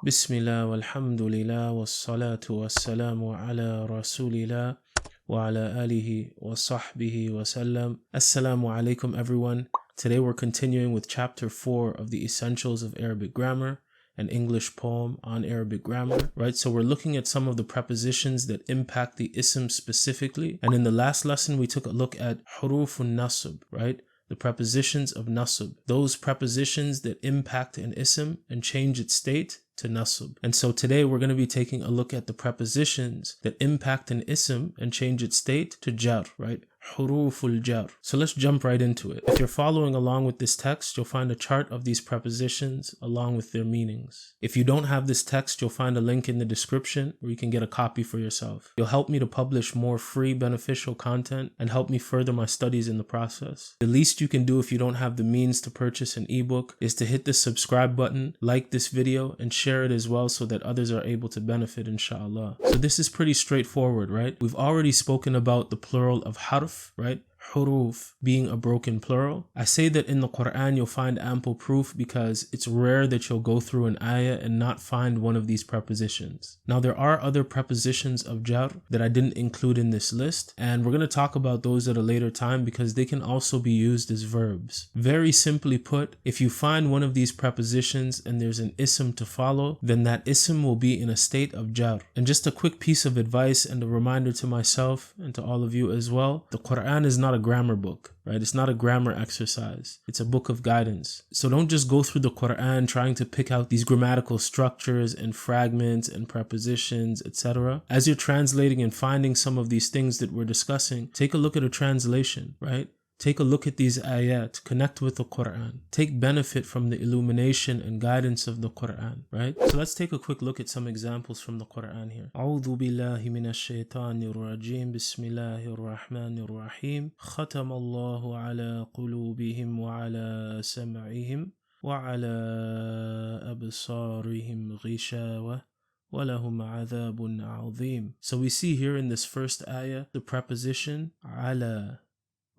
Bismillah walhamdulillah wassalatu wassalamu ala rasulillah wa ala alihi wa sahbihi wa sallam. Assalamu alaikum everyone. Today we're continuing with chapter 4 of the Essentials of Arabic Grammar, an English poem on Arabic grammar, right? So we're looking at some of the prepositions that impact the ism specifically. And in the last lesson, we took a look at hurufun nasb, right? The prepositions of nasb, those prepositions that impact an ism and change its state to nasb. And so today we're going to be taking a look at the prepositions that impact an ism and change its state to jar, right? Huruful jar. So let's jump right into it. If you're following along with this text, you'll find a chart of these prepositions along with their meanings. If you don't have this text, you'll find a link in the description where you can get a copy for yourself. You'll help me to publish more free beneficial content and help me further my studies in the process. The least you can do if you don't have the means to purchase an ebook is to hit the subscribe button, like this video, and share it as well so that others are able to benefit, inshallah. So this is pretty straightforward, right? We've already spoken about the plural of harf, right? Huruf being a broken plural. I say that in the Quran you'll find ample proof because it's rare that you'll go through an ayah and not find one of these prepositions. Now there are other prepositions of jar that I didn't include in this list, and we're going to talk about those at a later time because they can also be used as verbs. Very simply put, if you find one of these prepositions and there's an ism to follow, then that ism will be in a state of jar. And just a quick piece of advice and a reminder to myself and to all of you as well, the Quran is not a grammar book, right? It's not a grammar exercise. It's a book of guidance. So don't just go through the Quran trying to pick out these grammatical structures and fragments and prepositions, etc. As you're translating and finding some of these things that we're discussing, take a look at a translation, right? Take a look at these ayat, connect with the Quran, take benefit from the illumination and guidance of the Quran, right? So let's take a quick look at some examples from the Quran here. A'udhu billahi minash shaitanir rajim, bismillahir rahmanir rahim, khatama Allahu ala qulubihim wa ala sam'ihim wa ala absarihim ghishawa. وَلَهُمْ عَذَابٌ عَظِيمٌ. So we see here in this first ayah the preposition ala,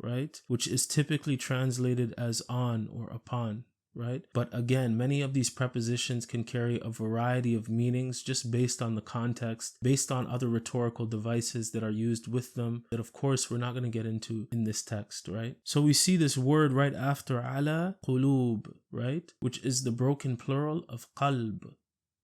right? Which is typically translated as on or upon, right? But again, many of these prepositions can carry a variety of meanings just based on the context, based on other rhetorical devices that are used with them that of course we're not going to get into in this text, right? So we see this word right after ala, qulub, right? Which is the broken plural of qalb,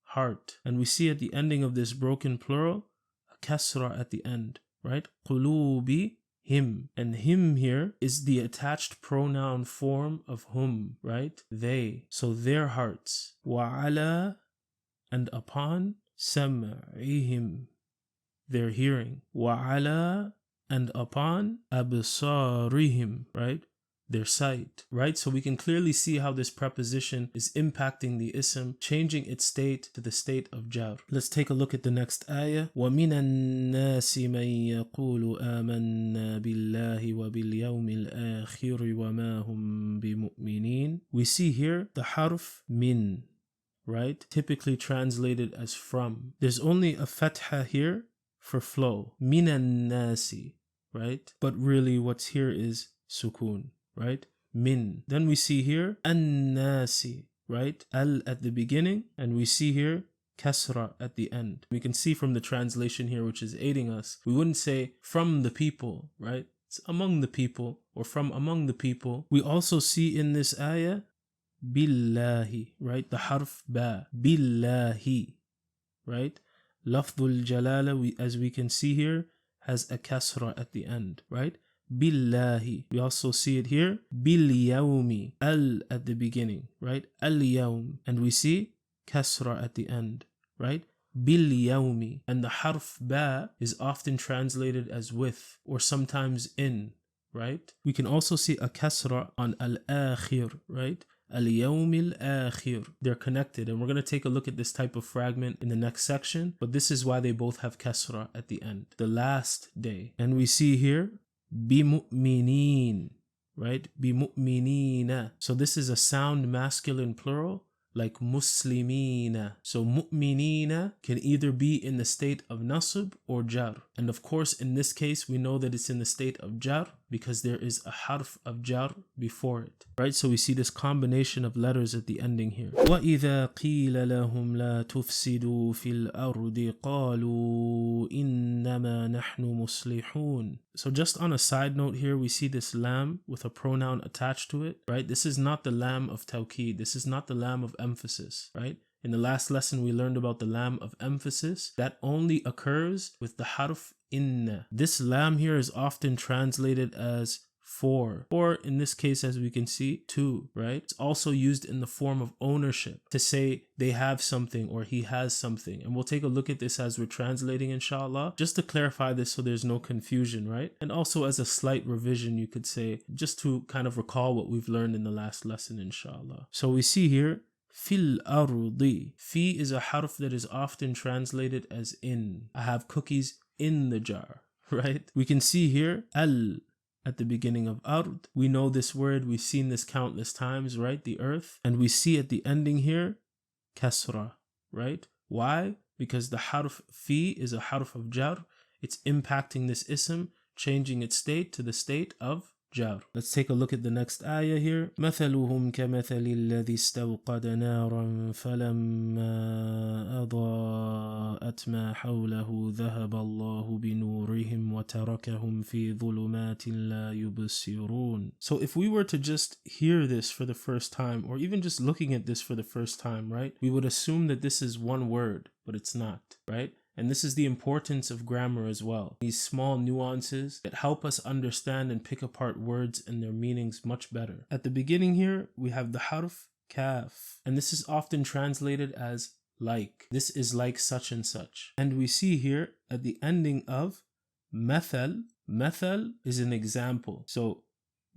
heart. And we see at the ending of this broken plural, a kasra at the end, right? Qulubi, him. And him here is the attached pronoun form of hum, right? They. So their hearts. Wa'ala, and upon, sam'ihim, their hearing. Wa'ala, and upon, absarihim, right? Their sight, right? So we can clearly see how this preposition is impacting the ism, changing its state to the state of jar. Let's take a look at the next ayah. وَمِنَ النَّاسِ مَن يَقُولُ آمَنَّا بِاللَّهِ وَبِالْيَوْمِ الْآخِرِ وَمَا هُمْ بِمُؤْمِنِينَ. We see here the harf min, right? Typically translated as from. There's only a fatha here for flow. مِنَ النَّاسِ, right? But really what's here is sukun, right? Min. Then we see here an-nasi, right? Al at the beginning, and we see here kasra at the end. We can see from the translation here, which is aiding us, we wouldn't say from the people, right? It's among the people or from among the people. We also see in this ayah billahi, right? The harf ba, billahi, right? Lafdul jalala, as we can see here, has a kasra at the end, right? Billahi. We also see it here. Bil yawmi. Al at the beginning, right? Al yawm. And we see kasra at the end, right? Bil yawmi. And the harf ba is often translated as with or sometimes in, right? We can also see a kasra on al akhir, right? Al yawm al akhir. They're connected, and we're going to take a look at this type of fragment in the next section, but this is why they both have kasra at the end. The last day. And we see here bimu'minin, right? Bimu'minina. So this is a sound masculine plural like muslimina. So mu'minina can either be in the state of nasb or jar. And of course, in this case, we know that it's in the state of jar because there is a harf of jar before it, right? So we see this combination of letters at the ending here. وَإِذَا قِيلَ لَهُمْ لَا تُفْسِدُوا فِي الْأَرْضِ قَالُوا إِنَّمَا نَحْنُ مُصْلِحُونَ. So just on a side note here, we see this lam with a pronoun attached to it, right? This is not the lam of tawqid. This is not the lam of emphasis, right? In the last lesson, we learned about the lam of emphasis that only occurs with the harf inna. This lam here is often translated as for, or in this case, as we can see, to, right? It's also used in the form of ownership to say they have something or he has something. And we'll take a look at this as we're translating, inshallah, just to clarify this so there's no confusion, right? And also as a slight revision, you could say, just to kind of recall what we've learned in the last lesson, inshallah. So we see here, fil ardi. Fi is a harf that is often translated as in. I have cookies in the jar, right? We can see here, al at the beginning of ard. We know this word, we've seen this countless times, right? The earth. And we see at the ending here, kasra, right? Why? Because the harf fi is a harf of jar. It's impacting this ism, changing its state to the state of jar. Let's take a look at the next ayah here. مثلهم كمثل الذي استوقد نارا فلما أضاءت ما حوله ذهب الله بنورهم وتركهم في ظلمات لا يبصرون. So if we were to just hear this for the first time, or even just looking at this for the first time, right, we would assume that this is one word, but it's not, right? And this is the importance of grammar as well. These small nuances that help us understand and pick apart words and their meanings much better. At the beginning here, we have the harf kaf. And this is often translated as like. This is like such and such. And we see here at the ending of mathal. Mathal is an example. So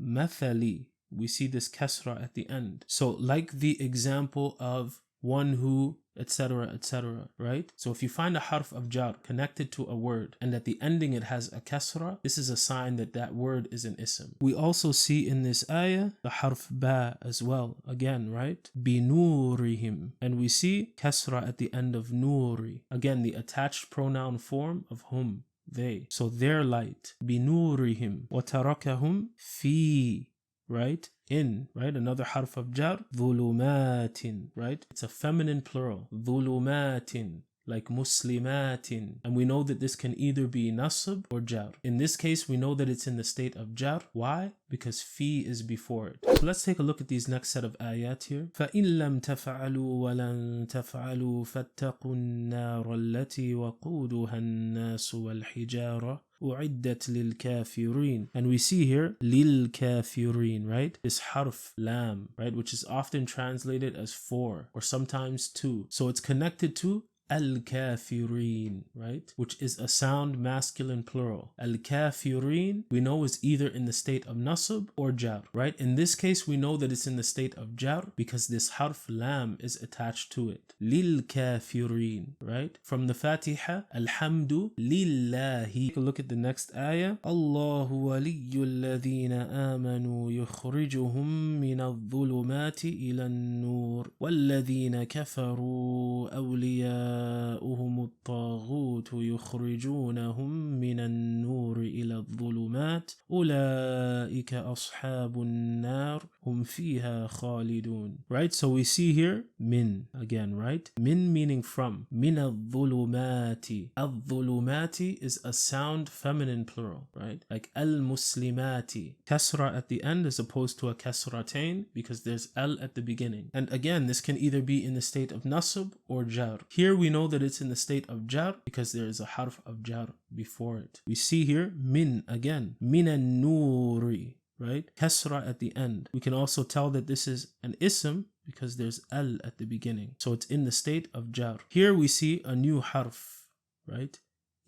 mathali, we see this kasra at the end. So like the example of one who, etc., etc., right? So if you find a harf of jar connected to a word and at the ending it has a kasra, this is a sign that that word is an ism. We also see in this ayah the harf ba as well, again, right? Binurihim. And we see kasra at the end of nuri. Again, the attached pronoun form of hum, they. So their light. Binurihim. وَتَرَكَهُمْ fi. Right? In, right? Another harf of jar. Dhulumatin, right? It's a feminine plural. Dhulumatin, like muslimatin. And we know that this can either be nasb or jar. In this case, we know that it's in the state of jar. Why? Because fi is before it. So let's take a look at these next set of ayat here. فَإِن لَمْ تَفْعَلُوا وَلَن تَفْعَلُوا فَاتَّقُوا النَّارَ الَّتِي وَقُودُهَا النَّاسُ وَالْحِجَارَةُ أُعِدَّتْ لِلْكَافِرِينَ. And we see here لِلْكَافِرِينَ, right? This harf lam, right? Which is often translated as for or sometimes to. So it's connected to al-kafirin, right? Which is a sound masculine plural. Al-kafirin, we know is either in the state of nasb or jar, right? In this case, we know that it's in the state of jar because this harf lam is attached to it. Lil-kafirin, right? From the Fatiha, alhamdu lillahi. Take a look at the next ayah. Allahu waliyyu alladhina amanu yukhrijuhum min al-dhulumati ila an-nur walladhina kafaru awliya الطاغوت يخرجونهم من النور إلى الظلمات أولئك أصحاب النار هم فيها خالدون. Right? So we see here min again, right? Min meaning from. من الظلمات. الظلمات is a sound feminine plural, right? Like al-muslimati. Kasra at the end as opposed to a kasratain because there's al at the beginning. And again, this can either be in the state of nasb or jar. Here we know that it's in the state of jar because there is a harf of jar before it. We see here min again. Min an-nuri, right? Kasra at the end. We can also tell that this is an ism because there's al at the beginning. So it's in the state of jar. Here we see a new harf, right?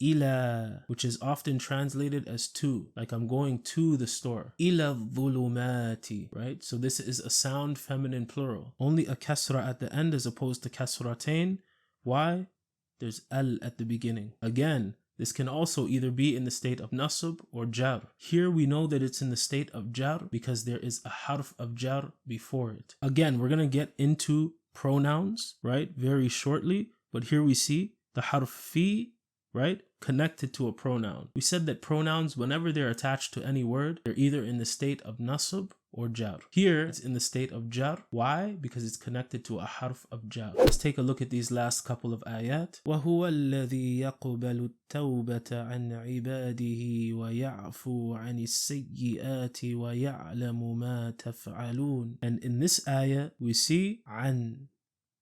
Ila, which is often translated as to, like I'm going to the store. Ila dhulumati, right? So this is a sound feminine plural. Only a kasra at the end as opposed to kasratain. Why? There's al at the beginning. Again, this can also either be in the state of nasb or jar. Here we know that it's in the state of jar because there is a harf of jar before it. Again, we're going to get into pronouns, right, very shortly. But here we see the harf fi right? Connected to a pronoun. We said that pronouns, whenever they're attached to any word, they're either in the state of nasb or jar. Here, it's in the state of jar. Why? Because it's connected to a harf of jar. Let's take a look at these last couple of ayat. وَهُوَ الَّذِي يَقْبَلُ التَّوْبَةَ عَنْ عِبَادِهِ وَيَعْفُو عَنِ السَّيِّئَاتِ وَيَعْلَمُ مَا تَفْعَلُونَ. And in this ayah, we see عن,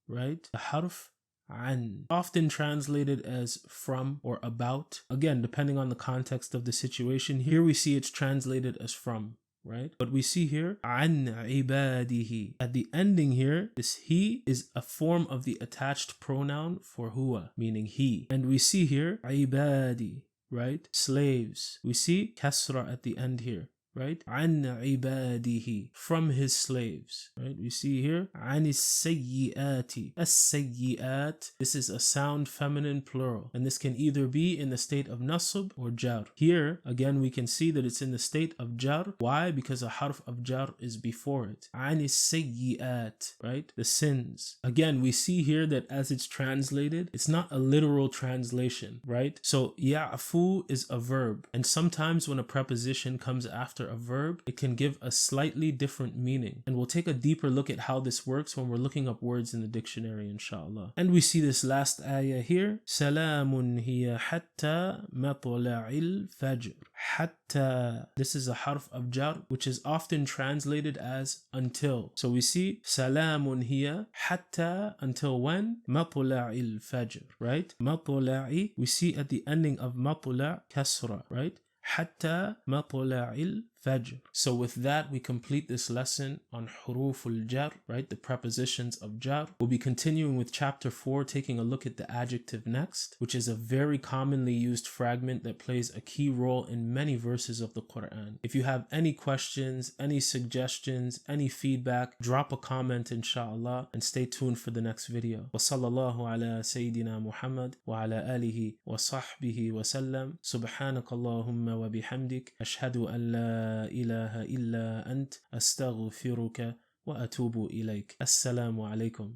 right? The harf an, often translated as from or about. Again, depending on the context of the situation. Here we see it's translated as from, right? But we see here an ibadihi. At the ending here, this he is a form of the attached pronoun for huwa, meaning he. And we see here ibadi, right? Slaves. We see kasra at the end here, right? An ibadihi, from his slaves, right? We see here an as-sayyiati. As-sayyiat, this is a sound feminine plural, and this can either be in the state of nasb or jar. Here again we can see that it's in the state of jar. Why? Because a harf of jar is before it. An as-sayyiat, right? The sins. Again, we see here that as it's translated, it's not a literal translation, right? So ya'fu is a verb, and sometimes when a preposition comes after a verb, it can give a slightly different meaning. And we'll take a deeper look at how this works when we're looking up words in the dictionary, inshallah. And we see this last ayah here. Salamun hiya hatta matla'il fajr. Hatta. This is a harf of jar, which is often translated as until. So we see salamun hiya hatta, until when? Matla'il fajr, right? Matla'i, we see at the ending of matla' kasra, right? Hatta matla'il fajr. So with that, we complete this lesson on حروف الجر, right? The prepositions of jar. We'll be continuing with chapter 4, taking a look at the adjective next, which is a very commonly used fragment that plays a key role in many verses of the Quran. If you have any questions, any suggestions, any feedback, drop a comment, inshallah, and stay tuned for the next video. وصلى الله على سيدنا محمد وعلى آله وصحبه وسلم. سبحانك اللهم وبحمدك أشهد أن لا إله إلا أنت أستغفرك وأتوب إليك. السلام عليكم.